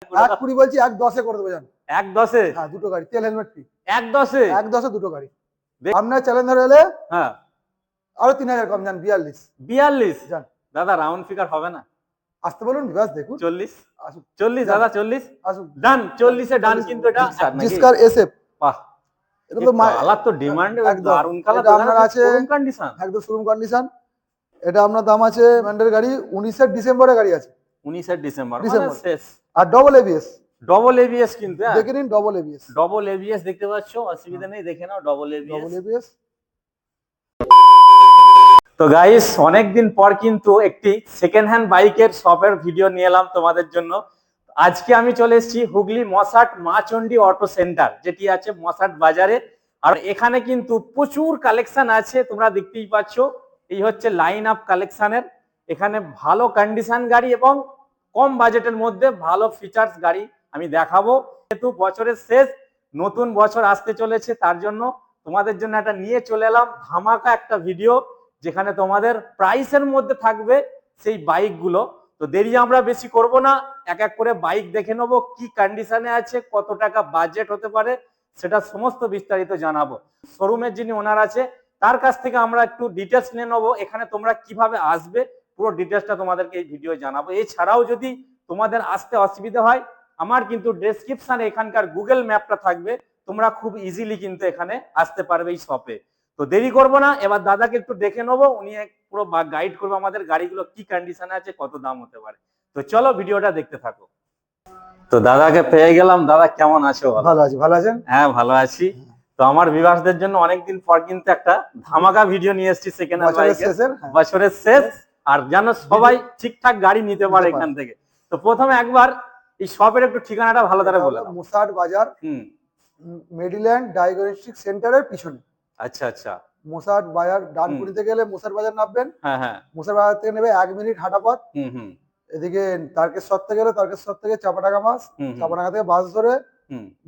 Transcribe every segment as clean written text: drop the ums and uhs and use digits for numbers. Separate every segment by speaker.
Speaker 1: 120 বলছি, 110 করে দেবো জান।
Speaker 2: 110
Speaker 1: হ্যাঁ, দুটো গাড়ি তেল হেলমেট ফ্রি।
Speaker 2: 110
Speaker 1: 110 দুটো গাড়ি। আপনার চ্যালেঞ্জার হলে
Speaker 2: হ্যাঁ
Speaker 1: আরো 3000 কম জান, 42
Speaker 2: 42
Speaker 1: জান।
Speaker 2: দাদা রাউন্ড ফিগার হবে না?
Speaker 1: আসতে বলুন, বিকাশ দেখুন।
Speaker 2: 40
Speaker 1: আসুন
Speaker 2: 40
Speaker 1: যান,
Speaker 2: দাদা 40
Speaker 1: আসুন।
Speaker 2: ডান 40 এ ডান কিন্তু এটা নাকি
Speaker 1: জিক্সার এসএফ।
Speaker 2: বাহ
Speaker 1: এটা
Speaker 2: এই
Speaker 1: তো
Speaker 2: কালার তো ডিমান্ড
Speaker 1: একদম।
Speaker 2: দারুন কালার
Speaker 1: এটা
Speaker 2: তো
Speaker 1: আপনার আছে
Speaker 2: শোরুম কন্ডিশন
Speaker 1: একদম শোরুম কন্ডিশন। এটা আপনার দাম আছে ম্যান্ডের গাড়ি 19 ডিসেম্বরের গাড়ি আছে।
Speaker 2: 19 ডিসেম্বর মানে শেষ।
Speaker 1: আর ডবল এবিএস।
Speaker 2: ডবল এবিএস কিন্তু
Speaker 1: দেখে নিন, ডবল এবিএস।
Speaker 2: ডবল এবিএস দেখতে পাচ্ছ, অসুবিধা নেই, দেখে নাও ডবল
Speaker 1: এবিএস।
Speaker 2: তো গাইস অনেকদিন পর কিন্তু একটি সেকেন্ড হ্যান্ড বাইকের শপের ভিডিও নিয়ে এলাম তোমাদের জন্য। আজকে আমি চলে এসেছি হুগলি মসাট মা চণ্ডী অটো সেন্টার, যেটি আছে মসাট বাজারে। আর এখানে কিন্তু প্রচুর কালেকশন আছে, তোমরা দেখতেই পাচ্ছ। এই হচ্ছে লাইন আপ কালেকশনের। এখানে ভালো কন্ডিশন গাড়ি এবং কম বাজেটের মধ্যে ভালো ফিচার্স গাড়ি আমি দেখাবো। যেহেতু বছরের শেষ, নতুন বছর আসতে চলেছে, তার জন্য তোমাদের জন্য একটা নিয়ে চলে এলাম ধামাকা একটা ভিডিও, যেখানে তোমাদের প্রাইসের মধ্যে থাকবে সেই বাইকগুলো। তো দেরি আমরা বেশি করব না, এক এক করে বাইক দেখে নেবো, কি কন্ডিশনে আছে, কত টাকা বাজেট হতে পারে, সেটা সমস্ত বিস্তারিত জানাবো। শোরুমের যিনি ওনার আছে তার কাছ থেকে আমরা একটু ডিটেলস নিয়ে নেবো, এখানে তোমরা কিভাবে আসবে পুরো ডিটেলসটা তোমাদেরকে এই ভিডিও জানাবো। এছাড়াও যদি তোমাদের আসতে অসুবিধা হয়, আমার কিন্তু ডেসক্রিপশনে এখানকার গুগল ম্যাপটা থাকবে, তোমরা খুব ইজিলি কিন্তু এখানে আসতে পারবে এই শপে। তো দেরি করবো না, এবার দাদাকে একটু দেখে নেবো, উনি পুরো গাইড করবে আমাদের গাড়িগুলো কি কন্ডিশনে আছে, কত দাম হতে পারে। তো চলো ভিডিওটা দেখতে থাকো। তো দাদাকে পেয়ে গেলাম। দাদা কেমন আছো?
Speaker 1: ভালো আছি। ভালো আছেন?
Speaker 2: হ্যাঁ ভালো আছি। তো আমার ভিউয়ার্সদের জন্য অনেকদিন পর কিন্তু একটা ধামাকা ভিডিও নিয়ে এসেছি সেকেন্ড হ্যান্ড বাইকের, বছরের শেষ, আর যেন সবাই ঠিকঠাক গাড়ি নিতে পারে এখান থেকে। তো প্রথমে একবার এই শপের একটু ঠিকানাটা ভালো করে বলে দাও।
Speaker 1: মুসাট বাজার, মেডিল্যান্ড ডায়াগনস্টিক সেন্টারের পিছনে।
Speaker 2: আচ্ছা আচ্ছা।
Speaker 1: মুসাট বাজার ডানকুনিতে গেলে মুসাট বাজার নামবেন।
Speaker 2: হ্যাঁ হ্যাঁ।
Speaker 1: মুসাট বাজার থেকে নেবে 1 মিনিট হাঁটা পথ। এদিকে তারকেশ্বর থেকে গেলে তারকেশ্বর থেকে চাপাডাঙ্গা বাস, চাপাডাঙ্গা থেকে বাস ধরে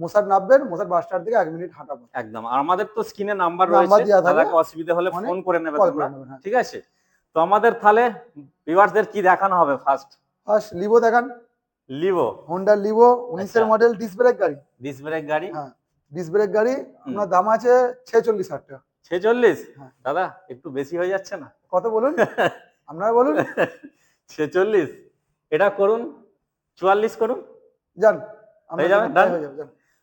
Speaker 1: মুসাট নামবেন। মুসাট বাস স্ট্যান্ড থেকে 1 মিনিট হাঁটা পথ।
Speaker 2: একদম। আর আমাদের তো স্ক্রিনে নাম্বার রয়েছে, দাদাকে অসুবিধা হলে ফোন করে নেবে তোমরা, ঠিক আছে? তো আমাদের তাহলে ভিউয়ার্সদের কি দেখানো হবে? ফার্স্ট
Speaker 1: লিভো দেখান।
Speaker 2: লিভো,
Speaker 1: হোন্ডা লিভো 19 এর মডেল, ডিস্ক ব্রেক গাড়ি।
Speaker 2: ডিস্ক ব্রেক গাড়ি?
Speaker 1: হ্যাঁ ডিস্ক ব্রেক গাড়ি। আপনার দাম আছে 46,000 টাকা।
Speaker 2: 46? দাদা একটু বেশি হয়ে যাচ্ছে না?
Speaker 1: কত বলুন, আপনারা বলুন।
Speaker 2: 46? এটা করুন 44 করুন,
Speaker 1: জান
Speaker 2: হয়ে যাবে।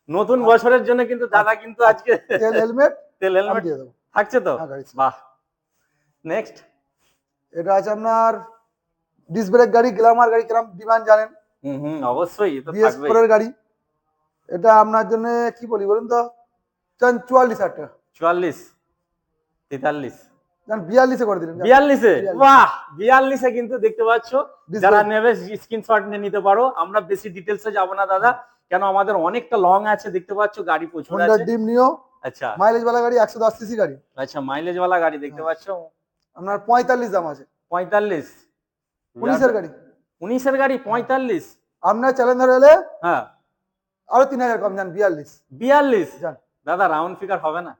Speaker 2: নতুন বছরের জন্য কিন্তু দাদা কিন্তু আজকে
Speaker 1: তেল হেলমেট
Speaker 2: দিয়ে দেবো, থাকছে তো? বাহ। নেক্সট
Speaker 1: এটা আছে আপনার ডিস্ক ব্রেক গাড়ি, গ্ল্যামার গাড়ি, কিরকম ডিমান্ড জানেন?
Speaker 2: অবশ্যই এটা
Speaker 1: থাকবে। BS4 এর গাড়ি। এটা আপনার জন্য কি বলি বলুন তো, 44,000 টাকা।
Speaker 2: 44? 43?
Speaker 1: জান 42 এ করে দিলেন।
Speaker 2: 42 এ? বাহ, 42 এ কিন্তু দেখতে পাচ্ছ, যারা নেবে স্ক্রিনশট নিয়ে নিতে পারো। আমরা বেশি ডিটেইলসে যাব না দাদা, কেন আমাদের অনেকটা লং আছে, দেখতে পাচ্ছ গাড়ি প্রচুর আছে।
Speaker 1: Honda Dream Neo।
Speaker 2: আচ্ছা,
Speaker 1: মাইলেজ वाला গাড়ি, 110 সিসি গাড়ি।
Speaker 2: আচ্ছা, মাইলেজ वाला গাড়ি দেখতে পাচ্ছ।
Speaker 1: আপনার 45 দাম আছে।
Speaker 2: 45?
Speaker 1: 19 এর গাড়ি।
Speaker 2: 19 এর গাড়ি 45?
Speaker 1: আপনার চ্যালেঞ্জার হলে
Speaker 2: হ্যাঁ
Speaker 1: আরো 3000 কম জান, 42
Speaker 2: 42 জান। দাদা রাউন্ড ফিগার হবে না?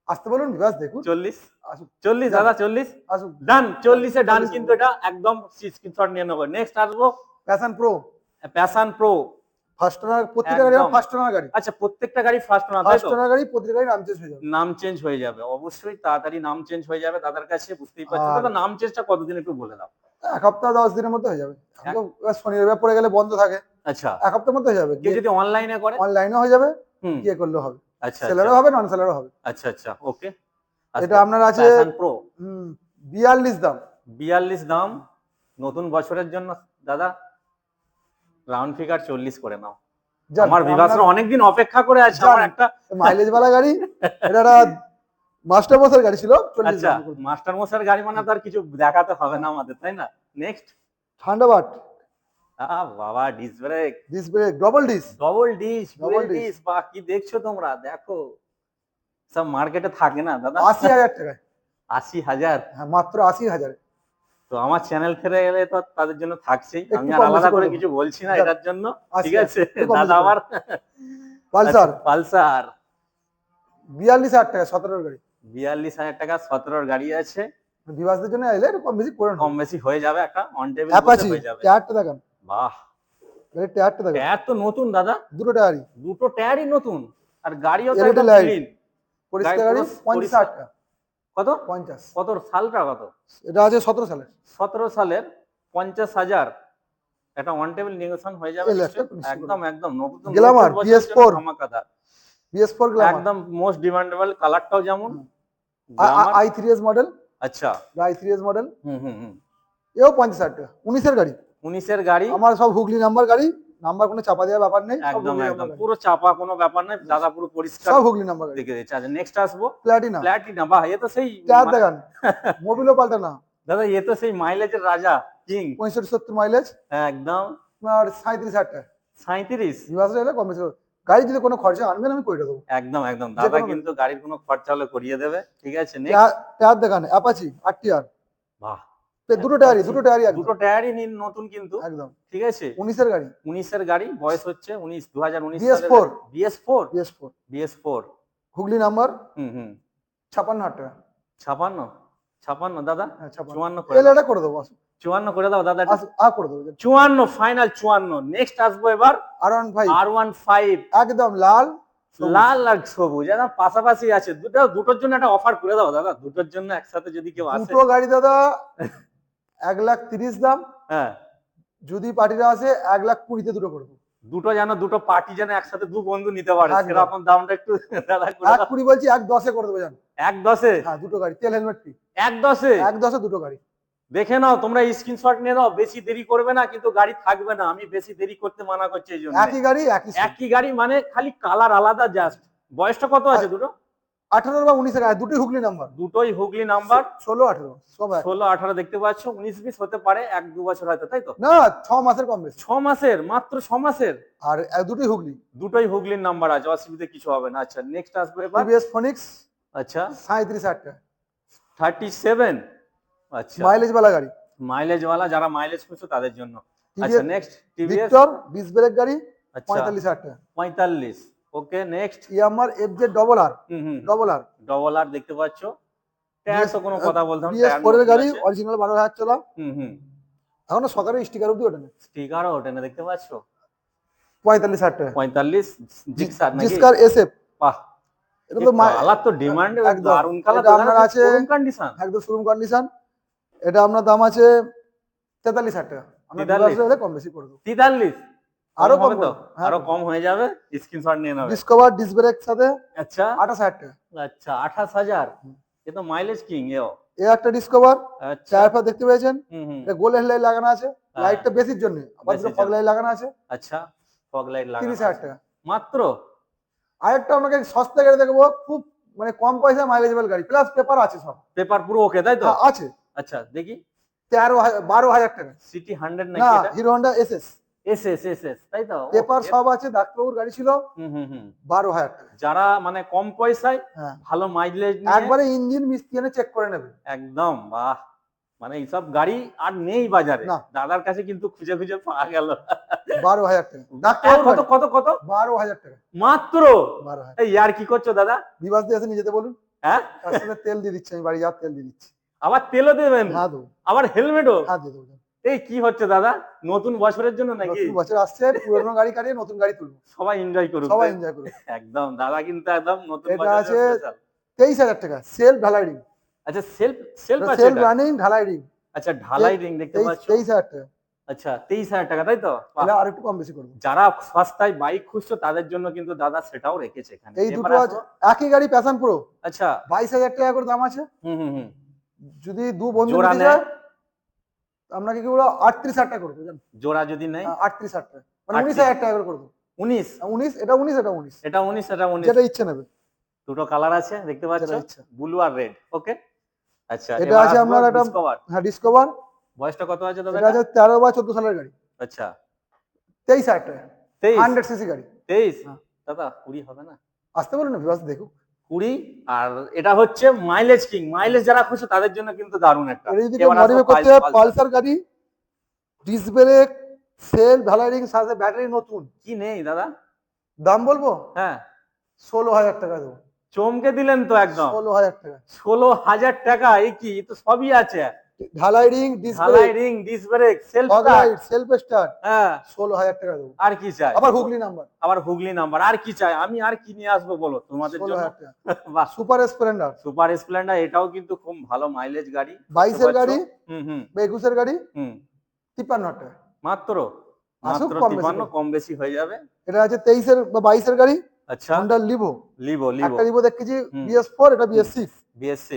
Speaker 1: আসতে বলুন, বিকাশ দেখুন।
Speaker 2: 40?
Speaker 1: আসুন
Speaker 2: 40 দাদা 40?
Speaker 1: আসুন
Speaker 2: ডান, 40 এ ডান কিন্তু এটা একদম স্ক্রিনশট নিয়ে নেব। নেক্সট আসবো
Speaker 1: passion pro.
Speaker 2: Passion pro
Speaker 1: first owner, প্রত্যেকটা গাড়ি ফার্স্ট ওনার গাড়ি।
Speaker 2: আচ্ছা, প্রত্যেকটা গাড়ি ফার্স্ট ওনার, তাই তো?
Speaker 1: ফার্স্ট ওনার গাড়ি, প্রত্যেকটা গাড়ি নাম চেঞ্জ হয়ে যাবে।
Speaker 2: নাম চেঞ্জ হয়ে যাবে, অবশ্যই তাড়াতাড়ি নাম চেঞ্জ হয়ে যাবে দাদার কাছে, বুঝতেই পারছো। দাদা নাম চেঞ্জটা কতদিন একটু বলে দাও।
Speaker 1: 1 সপ্তাহ 10 দিনের মধ্যে হয়ে যাবে। শনি রবিবার পড়ে গেলে বন্ধ থাকে।
Speaker 2: আচ্ছা,
Speaker 1: 1 সপ্তাহের মধ্যে হয়ে যাবে।
Speaker 2: কেউ যদি অনলাইনে করে?
Speaker 1: অনলাইনে হয়ে যাবে, গিয়ে করলে হবে।
Speaker 2: আচ্ছা,
Speaker 1: সেলারও হবে, নন সেলারও হবে।
Speaker 2: আচ্ছা আচ্ছা, ওকে।
Speaker 1: এটা আপনার আছে
Speaker 2: প্যাশন প্রো
Speaker 1: 42 দাম।
Speaker 2: 42 দাম নতুন বছরের জন্য। দাদা রাউন্ড ফিগার 40 করে নাও। আমার ভিউয়ার্সরা অনেকদিন অপেক্ষা করে আছে আমার একটা
Speaker 1: মাইলেজ वाला গাড়ি। এটা মাস্টার মশার গাড়ি ছিল। 40
Speaker 2: আচ্ছা, মাস্টার মশার গাড়ি মানে তো আর কিছু দেখাতে হবে না আমাদের, তাই না? Next
Speaker 1: Thunderbird.
Speaker 2: বাবা, disc brake,
Speaker 1: double disc.
Speaker 2: Double disc, বাহ, কি দেখছো তোমরা? দেখো সব মার্কেটে থাকে না দাদা।
Speaker 1: 80,000 টাকা।
Speaker 2: 80,000?
Speaker 1: হ্যাঁ, মাত্র 80,000।
Speaker 2: তো আমার চ্যানেল থেকে এলে তো তাদের জন্য থাকছেই, আমি আর আলাদা করে কিছু বলছি না এটার জন্য, ঠিক আছে? দাদা আবার পালসার
Speaker 1: 42,000 টাকা, 17 এর গাড়ি।
Speaker 2: 42,000 টাকা 17 এর গাড়ি আছে।
Speaker 1: বিভাসদের জন্য এলে কম বেশি করে
Speaker 2: কম বেশি হয়ে যাবে, একটা অন টেবিল হয়ে যাবে।
Speaker 1: চারটা দেখান।
Speaker 2: বাহ,
Speaker 1: গাড়ির টায়ারটা দেখো,
Speaker 2: টায়ার তো নতুন দাদা,
Speaker 1: দুটো টায়ারই
Speaker 2: দুটো টায়ারই নতুন, আর গাড়িও তো
Speaker 1: LED
Speaker 2: একদম
Speaker 1: লাইট,
Speaker 2: ক্লিন।
Speaker 1: পরিষ্কার গাড়ি, 50 টাকা।
Speaker 2: কত
Speaker 1: 50,
Speaker 2: কত সালটা কত?
Speaker 1: এটা আছে 17 সালের।
Speaker 2: 17 সালের 50,000, একটা ওয়ান টেবিল নেগোশিয়েশন হয়ে যাবে
Speaker 1: এই লাখটা
Speaker 2: নিশ্চয়ই।
Speaker 1: নিশ্চয়ই
Speaker 2: একদম একদম নতুন
Speaker 1: গ্ল্যামার
Speaker 2: নতুন বছরের
Speaker 1: BS4,
Speaker 2: জন্য ধামাকাদার।
Speaker 1: BS4 গ্ল্যামার,
Speaker 2: একদম মোস্ট ডিমান্ডেবল, কালারটাও যেমন গ্ল্যামার।
Speaker 1: i3s মডেল,
Speaker 2: আচ্ছা,
Speaker 1: i3s মডেল,
Speaker 2: হুম হুম হুম।
Speaker 1: এও 50 টাকা, 19 এর গাড়ি।
Speaker 2: 19-এর গাড়ি,
Speaker 1: আমার সব হুগলি নাম্বার গাড়ি, নাম্বার কোনো চাপা দেওয়ার ব্যাপার নেই, সব
Speaker 2: একদম
Speaker 1: হুগলি
Speaker 2: একদম
Speaker 1: নাম্বার গাড়ি,
Speaker 2: পুরো চাপা কোনো ব্যাপার নাই দাদা, পুরো পরিষ্কার
Speaker 1: সব হুগলি নাম্বার গাড়ি।
Speaker 2: দেখে দিচ্ছে। আচ্ছা নেক্সট আসবো
Speaker 1: প্ল্যাটিনা,
Speaker 2: প্ল্যাটিনা। বাহ, এ তো সেই
Speaker 1: টায়ার দেখান, মোবিলও পাল্টা না,
Speaker 2: দাদা এ তো সেই মাইলেজের রাজা, কিং।
Speaker 1: 65-70 মাইলেজ,
Speaker 2: একদম
Speaker 1: আপনার 37,000 টাকা।
Speaker 2: 37।
Speaker 1: রিভার্স এলে কম বেশি হবে। গাড়ি যদি কোনো খরচা আনবেন আমি করে দেবো।
Speaker 2: একদম একদম
Speaker 1: যে
Speaker 2: দাদা
Speaker 1: কোনো
Speaker 2: কিন্তু গাড়ির কোনো খরচা হলে করিয়ে দেবে। ঠিক আছে নেক্সট।
Speaker 1: টায়ার দেখান, অ্যাপাচি RTR,
Speaker 2: বাহ,
Speaker 1: দুটো টায়ারই একদম,
Speaker 2: দুটো টায়ারই নতুন কিন্তু।
Speaker 1: একদম
Speaker 2: ঠিক আছে
Speaker 1: 19 এর গাড়ি,
Speaker 2: 19-এর গাড়ি, বয়স হচ্ছে 2019 সালের
Speaker 1: BS4,
Speaker 2: BS4
Speaker 1: BS4
Speaker 2: BS4।
Speaker 1: Hooghly number,
Speaker 2: হুম হুম।
Speaker 1: 56,000 টাকা।
Speaker 2: 56 56 দাদা,
Speaker 1: হ্যাঁ
Speaker 2: 54
Speaker 1: 56,
Speaker 2: করে দাও,
Speaker 1: এটা করে দেবো, আসুন
Speaker 2: 54 করে দাও দাদা এটা।
Speaker 1: করে দেবো।
Speaker 2: 54 ফাইনাল 54। নেক্সট আসবো এবার
Speaker 1: R15,
Speaker 2: R15,
Speaker 1: একদম লাল, সবুজ।
Speaker 2: লাল আর সবুজ একদম পাশাপাশি আছে, দুটোর জন্য একটা অফার করে দাও দাদা, দুটোর জন্য একসাথে যদি কেউ আসে।
Speaker 1: দুটো গাড়ি দাদা 1,30,000 দাম,
Speaker 2: হ্যাঁ,
Speaker 1: যদি পার্টিরা আসে 1,20,000 তে দুটো করবো।
Speaker 2: দুটো যেন, দুটো পার্টি যেন একসাথে দু বন্ধু নিতে পারে,
Speaker 1: একদম।
Speaker 2: সেরকম দামটা একটু দাদা করে দাও।
Speaker 1: 1,20,000 বলছি, 1,10,000 করে দেবো জান।
Speaker 2: 1.10-এ?
Speaker 1: হ্যাঁ দুটো গাড়ি, তেল হেলমেট ফ্রি।
Speaker 2: 1.10-এ?
Speaker 1: 1,10,000 দুটো গাড়ি।
Speaker 2: দেখে নাও তোমরা, স্ক্রিনশট নিয়ে নাও, বেশি দেরি করবে না, কিন্তু গাড়ি থাকবে না, আমি বেশি দেরি করতে মানা করছি এই জন্য।
Speaker 1: একই গাড়ি
Speaker 2: একই গাড়ি মানে খালি কালার আলাদা জাস্ট। বয়সটা কত আছে দুটো?
Speaker 1: 18 বা 19 এর, দুটোই হুগলি নাম্বার,
Speaker 2: দুটোই হুগলি নাম্বার।
Speaker 1: 16-18 সব এক।
Speaker 2: 16-18 দেখতে পাচ্ছ, 19-20 হতে পারে, 1-2 বছর হয়তো, তাই তো?
Speaker 1: না 6 মাসের কম বেশি।
Speaker 2: 6 মাসের, মাত্র 6 মাসের।
Speaker 1: আর দুটোই হুগলি,
Speaker 2: দুটোই হুগলির নাম্বার আছে, অসুবিধা কিছু হবে না। আচ্ছা নেক্সট আসবে এবার
Speaker 1: TVS ফোনিক্স,
Speaker 2: আচ্ছা
Speaker 1: 37,000 টাকা,
Speaker 2: 37। আচ্ছা
Speaker 1: মাইলেজ वाला গাড়ি,
Speaker 2: মাইলেজ ওয়ালা, যারা মাইলেজ খুঁজছো তাদের জন্য।
Speaker 1: TVS
Speaker 2: আচ্ছা next TVS
Speaker 1: Victor disc brake গাড়ি,
Speaker 2: আচ্ছা
Speaker 1: 45,000 টাকা।
Speaker 2: 45। Okay next.
Speaker 1: ইয়ামার FZ double R,
Speaker 2: hmm
Speaker 1: double R
Speaker 2: double R দেখতে পাচ্ছ। টায়ার তো কোনো কথা বলতাম,
Speaker 1: BS4 এর গাড়ি, অরিজিনাল 12,000 চলা,
Speaker 2: হুম।
Speaker 1: এখনো সকালে স্টিকার অব্দি ওঠে না।
Speaker 2: স্টিকারও ওঠে না দেখতে পাচ্ছ।
Speaker 1: 45,000 টাকা।
Speaker 2: 45 জিক্সার নাকি?
Speaker 1: জিক্সার SF,
Speaker 2: বাহ,
Speaker 1: এটা তো
Speaker 2: কালার তো ডিমান্ড,
Speaker 1: একদম।
Speaker 2: দারুন কালার।
Speaker 1: এটা আপনার আছে
Speaker 2: শোরুম কন্ডিশন,
Speaker 1: একদম শোরুম কন্ডিশন। এটা আপনার দাম আছে 43,000 টাকা। আমরা
Speaker 2: 43?
Speaker 1: ডিভাইস হলে কম বেশি করে দেবো।
Speaker 2: 43?
Speaker 1: আরো কম
Speaker 2: হবে তো,
Speaker 1: করবো, হ্যাঁ
Speaker 2: আরো কম হয়ে যাবে, স্ক্রিনশট নিয়ে নেবে।
Speaker 1: ডিসকভার ডিস ব্রেক সাথে
Speaker 2: আচ্ছা
Speaker 1: 28,000 টাকা।
Speaker 2: আচ্ছা 28,000। এ তো মাইলেজ কিং এও।
Speaker 1: এ একটা ডিসকভার,
Speaker 2: আচ্ছা
Speaker 1: টায়ার ফার দেখতে পেয়েছেন,
Speaker 2: হুম।
Speaker 1: এটা গোল হেডলাইট লাগানো আছে,
Speaker 2: হ্যাঁ।
Speaker 1: লাইটটা বেশির জন্য, আবার দুটো
Speaker 2: বেশির
Speaker 1: ফগ
Speaker 2: জন্য।
Speaker 1: লাইট লাগানো আছে,
Speaker 2: আচ্ছা ফগ লাইট লাগানো
Speaker 1: 30,000
Speaker 2: আছে।
Speaker 1: টাকা।
Speaker 2: মাত্র?
Speaker 1: আরেকটা আপনাকে সস্তা গাড়ি দেখবো, খুব মানে কম পয়সা মাইলেজেবল গাড়ি, প্লাস পেপার আছে সব।
Speaker 2: পেপার পুরো ওকে তাই তো?
Speaker 1: হ্যাঁ আছে,
Speaker 2: আচ্ছা দেখি।
Speaker 1: 12,000 টাকা।
Speaker 2: সিটি 100
Speaker 1: না,
Speaker 2: নাকি এটা?
Speaker 1: হিরো হন্ডা SS,
Speaker 2: এস তাই তো?
Speaker 1: পেপার সব আছে, ডাক্তারবাবুর গাড়ি ছিল,
Speaker 2: হুম।
Speaker 1: 12,000 টাকা।
Speaker 2: যারা মানে কম পয়সায়
Speaker 1: হ্যাঁ
Speaker 2: ভালো মাইলেজ নিয়ে
Speaker 1: একবারে ইঞ্জিন মিস্ত্রি এনে চেক করে নেবে।
Speaker 2: একদম বাহ, মানে এইসব গাড়ি আর নেই বাজারে,
Speaker 1: না।
Speaker 2: দাদার কাছে কিন্তু খুঁজে খুঁজে পাওয়া গেল।
Speaker 1: 12,000 টাকা ডাক্তারবাবুর
Speaker 2: কত
Speaker 1: গাড়ি।
Speaker 2: কত কত?
Speaker 1: 12,000 টাকা
Speaker 2: মাত্র?
Speaker 1: 12,000।
Speaker 2: এই ইয়ার কি করছো দাদা?
Speaker 1: বিবাস দিয়ে এসে নিয়ে যেতে বলুন,
Speaker 2: হ্যাঁ
Speaker 1: তার সাথে তেল দিয়ে দিচ্ছি, আমি বাড়ি যাওয়ার তেল দিয়ে দিচ্ছি।
Speaker 2: আবার তেলও দেবেন?
Speaker 1: হ্যাঁ দেবো,
Speaker 2: আবার হেলমেটও?
Speaker 1: হ্যাঁ দিয়ে দেবো।
Speaker 2: এই কি হচ্ছে দাদা, নতুন বছরের জন্য নাকি?
Speaker 1: নতুন বছর আসছে, পুরনো গাড়ি কাটিয়ে নতুন গাড়ি তুলবো,
Speaker 2: সবাই এনজয় করুক,
Speaker 1: সবাই
Speaker 2: তাই?
Speaker 1: এনজয় করুন।
Speaker 2: একদম দাদা কিন্তু একদম নতুন
Speaker 1: এটা
Speaker 2: বছরের
Speaker 1: আছে
Speaker 2: স্পেশাল।
Speaker 1: 23,000 টাকা, সেলফ ঢালাই রিং।
Speaker 2: আচ্ছা সেলফ আছে
Speaker 1: সেলফ
Speaker 2: এটা?
Speaker 1: রানিং ঢালাই রিং,
Speaker 2: আচ্ছা ঢালাই রিং দেখতে পাচ্ছ।
Speaker 1: 23,000 টাকা।
Speaker 2: আচ্ছা 23,000 টাকা তাই তো? বাহ।
Speaker 1: এটা আর একটু কম বেশি করবো।
Speaker 2: যারা সস্তায় বাইক খুঁজছো তাদের জন্য কিন্তু দাদা সেটাও রেখেছে এখানে।
Speaker 1: এই
Speaker 2: এবার
Speaker 1: দুটো আছে,
Speaker 2: আসো।
Speaker 1: একই গাড়ি প্যাশন প্রো,
Speaker 2: আচ্ছা
Speaker 1: 22,000 টাকা করে দাম আছে।
Speaker 2: হুম।
Speaker 1: যদি দু বন্ধু
Speaker 2: জোড়া
Speaker 1: নিতে
Speaker 2: নেয়?
Speaker 1: যায়, আপনাকে কি বলো 38,000 টাকা করবো জান।
Speaker 2: জোড়া যদি নেই?
Speaker 1: 38,000 টাকা, মানে 19,000 টাকা করে করবো।
Speaker 2: 19?
Speaker 1: 19, এটা 19, এটা 19,
Speaker 2: এটা 19 এটা 19।
Speaker 1: যেটা ইচ্ছে নেবে।
Speaker 2: দুটো কালার আছে দেখতে পাচ্ছ,
Speaker 1: যেটা ইচ্ছা।
Speaker 2: ব্লু আর রেড। ওকে আচ্ছা
Speaker 1: এটা
Speaker 2: এবার
Speaker 1: আছে
Speaker 2: আসবো
Speaker 1: আপনার একটা,
Speaker 2: ডিসকভার।
Speaker 1: হ্যাঁ ডিসকভার,
Speaker 2: বয়সটা কত আছে দাদা?
Speaker 1: এটা আছে 13 বা 14 সালের গাড়ি,
Speaker 2: আচ্ছা
Speaker 1: 23,000 টাকা,
Speaker 2: 23?
Speaker 1: 100 সিসি গাড়ি।
Speaker 2: 23?
Speaker 1: হ্যাঁ।
Speaker 2: দাদা 20 হবে না?
Speaker 1: আসতে বলুন না, বিবাস দেখুক।
Speaker 2: 20। আর এটা হচ্ছে মাইলেজ কিং, মাইলেজ যারা খুঁজছে তাদের জন্য কিন্তু দারুণ একটা।
Speaker 1: এটা যদি
Speaker 2: এবার আসো
Speaker 1: মডিফাই করতে হয়, পালসার গাড়ি, ডিস ব্রেক, সেল ঢালাই রিং, সাথে ব্যাটারি নতুন।
Speaker 2: কি নেই দাদা?
Speaker 1: দাম বলবো,
Speaker 2: হ্যাঁ
Speaker 1: 16,000 টাকা দেবো।
Speaker 2: চমকে দিলেন তো একদম।
Speaker 1: 16,000 টাকা।
Speaker 2: 16,000 টাকা? এই কি, এ তো সবই আছে।
Speaker 1: ঢালাই রিং, ডিস্ক
Speaker 2: ঢালাই
Speaker 1: brake,
Speaker 2: ring, disc brake, self
Speaker 1: fog
Speaker 2: start.
Speaker 1: Light, self start,
Speaker 2: হ্যাঁ,
Speaker 1: 16,000 টাকা দেবো।
Speaker 2: আর কি চাই?
Speaker 1: আবার হুগলি নাম্বার,
Speaker 2: আবার হুগলি নাম্বার, আর কি চাই? আমি আর কি নিয়ে আসবো বলো তোমাদের জন্য?
Speaker 1: 16,000 টাকা।
Speaker 2: বাহ,
Speaker 1: সুপার স্প্লেন্ডার,
Speaker 2: সুপার স্প্লেন্ডার, এটাও কিন্তু খুব ভালো মাইলেজ গাড়ি।
Speaker 1: 22 এর গাড়ি
Speaker 2: হুম হুম
Speaker 1: বা 21 এর গাড়ি,
Speaker 2: হুম
Speaker 1: 53,000 টাকা।
Speaker 2: মাত্র
Speaker 1: আসুক,
Speaker 2: মাত্র
Speaker 1: কম বেশি
Speaker 2: 53,
Speaker 1: করে।
Speaker 2: কম বেশি হয়ে যাবে।
Speaker 1: এটা আছে 23 এর বা 22 এর গাড়ি,
Speaker 2: আচ্ছা,
Speaker 1: হন্ডা লিভো।
Speaker 2: লিভো, লিভো,
Speaker 1: একটা লিভো দেখেছি
Speaker 2: হুম,
Speaker 1: BS4, এটা BS6,
Speaker 2: BS6,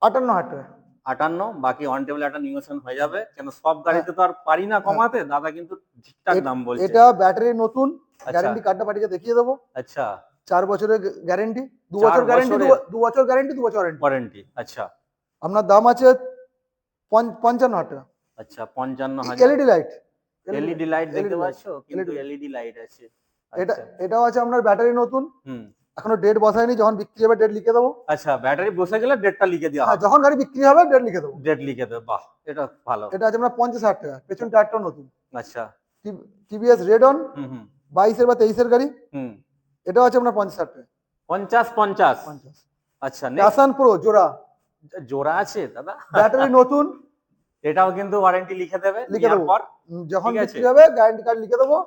Speaker 1: 58,000 টাকা।
Speaker 2: 58, বাকি অন টেবিল একটা নিউশন হয়ে যাবে, কেন সব
Speaker 1: হ্যাঁ,
Speaker 2: গাড়িতে তো আর পারি না কমাতে, দাদা কিন্তু ঠিকঠাক দাম বলছে।
Speaker 1: এটা ব্যাটারি নতুন,
Speaker 2: আচ্ছা,
Speaker 1: গ্যারান্টি কার্ডটা পাঠিয়ে দেখিয়ে দেবো।
Speaker 2: আচ্ছা,
Speaker 1: 4 বছরের গ্যারেন্টি, 2
Speaker 2: 4
Speaker 1: বছর গ্যারেন্টি,
Speaker 2: বছরের
Speaker 1: 2 বছর গ্যারেন্টি, 2 বছর ওয়ারেন্টি।
Speaker 2: ওয়ারেন্টি। আচ্ছা,
Speaker 1: আপনার দাম আছে 55,000 টাকা।
Speaker 2: আচ্ছা, 55,000।
Speaker 1: এলইডি লাইট,
Speaker 2: এলইডি লাইট দেখতে
Speaker 1: LED
Speaker 2: পাচ্ছ, কিন্তু
Speaker 1: LED
Speaker 2: এলইডি লাইট আছে।
Speaker 1: এটা
Speaker 2: আচ্ছা,
Speaker 1: এটাও আছে আপনার ব্যাটারি নতুন,
Speaker 2: হুম,
Speaker 1: এখনো ডেট বসায়নি, যখন বিক্রি হবে ডেট লিখে দেবো।
Speaker 2: আচ্ছা, ব্যাটারি বসে গেলে ডেটটা লিখে দেওয়া
Speaker 1: হ্যাঁ,
Speaker 2: হবে।
Speaker 1: যখন গাড়ি বিক্রি হবে ডেট লিখে দেবো।
Speaker 2: ডেট লিখে দেবে, বাহ, এটা ভালো।
Speaker 1: এটা আছে আপনার 50,000 টাকা, পেছন টায়ারটাও নতুন।
Speaker 2: আচ্ছা,
Speaker 1: টিভিএস রেডন,
Speaker 2: হুম হুম
Speaker 1: 22 এর বা 23 এর গাড়ি,
Speaker 2: হুম
Speaker 1: এটাও আছে আপনার 50,000 টাকা।
Speaker 2: 50 50।
Speaker 1: 50।
Speaker 2: আচ্ছা, next,
Speaker 1: প্যাশন প্রো জোড়া,
Speaker 2: জোড়া আছে দাদা?
Speaker 1: ব্যাটারি নতুন,
Speaker 2: এটাও কিন্তু ওয়ারেন্টি লিখে দেবে
Speaker 1: লিখে
Speaker 2: নেওয়ার
Speaker 1: দেবো।
Speaker 2: পর।
Speaker 1: যখন
Speaker 2: ঠিক আছে।
Speaker 1: বিক্রি হবে গ্যারান্টি কার্ড লিখে দেবো।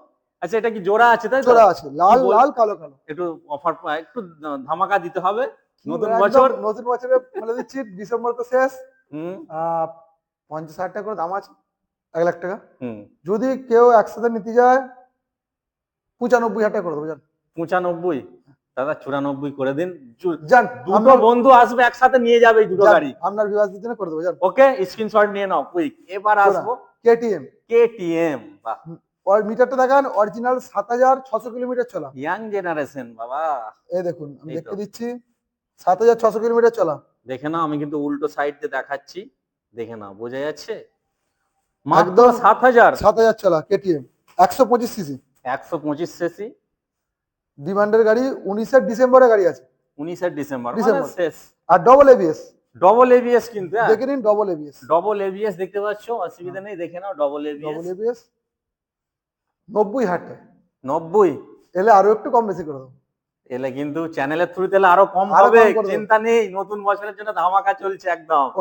Speaker 2: আচ্ছা, এটা কি জোড়া আছে তাই তো?
Speaker 1: জোড়া আছে, লাল
Speaker 2: বল-
Speaker 1: লাল কালো কালো।
Speaker 2: একটু অফার, একটু ধামাকা দিতে হবে নতুন
Speaker 1: একদম
Speaker 2: বছর।
Speaker 1: নতুন বছরে বলে দিচ্ছি, ডিসেম্বর তো শেষ।
Speaker 2: হুম
Speaker 1: 50,000 টাকা করে দাম আছে, 1,00,000 টাকা।
Speaker 2: হুম
Speaker 1: যদি কেউ একসাথে নিতে যায় 95,000 টাকা করে দেবো, যান
Speaker 2: 95, দাদা 94 করে দিন।
Speaker 1: যান।
Speaker 2: দুটো
Speaker 1: আপনার-
Speaker 2: বন্ধু আসবে একসাথে, নিয়ে যাবে এই দুটো
Speaker 1: যান,
Speaker 2: গাড়ি।
Speaker 1: আপনার বিভাগের জন্য করে দেবো, যান।
Speaker 2: ওকে, স্ক্রিনশট নিয়ে নাও কুইক। এবার আসবো
Speaker 1: KTM,
Speaker 2: KTM। বাহ,
Speaker 1: ওর মিটারটা দেখান, অরিজিনাল 7,600 কিলোমিটার চলা।
Speaker 2: ইয়াং জেনারেশন বাবা।
Speaker 1: এই দেখুন, আমি
Speaker 2: এই তো।
Speaker 1: দেখতে দিচ্ছি, 7,600 কিলোমিটার চলা।
Speaker 2: দেখে নাও, আমি কিন্তু উল্টো সাইড দিয়ে দেখাচ্ছি, দেখে নাও, বোঝা যাচ্ছে? মাত্র
Speaker 1: একদম
Speaker 2: 7,000,
Speaker 1: 7,000 চলা KTM, 125 সিসি।
Speaker 2: 125 সিসি,
Speaker 1: ডিমান্ডের গাড়ি, 19 ডিসেম্বরের গাড়ি আছে।
Speaker 2: 19 ডিসেম্বর,
Speaker 1: ডিসেম্বর।
Speaker 2: শেষ।
Speaker 1: আর ডবল এবিএস,
Speaker 2: ডবল এবিএস কিন্তু, হ্যাঁ,
Speaker 1: দেখে নিন, ডবল এবিএস।
Speaker 2: ডবল এবিএস দেখতে পাচ্ছ, অসুবিধা নেই, দেখে নাও ডবল
Speaker 1: ডবল
Speaker 2: এবিএস।
Speaker 1: এবিএস 90,000 টাকা।
Speaker 2: 90
Speaker 1: এলে আরো একটু কম বেশি করে দেবো।
Speaker 2: এলে কিন্তু চ্যানেলের থ্রুতে এলে আরো কম
Speaker 1: আরো
Speaker 2: হবে,
Speaker 1: কম করে দেবো।
Speaker 2: চিন্তা নেই, নতুন বছরের জন্য ধামাকা চলছে একদম।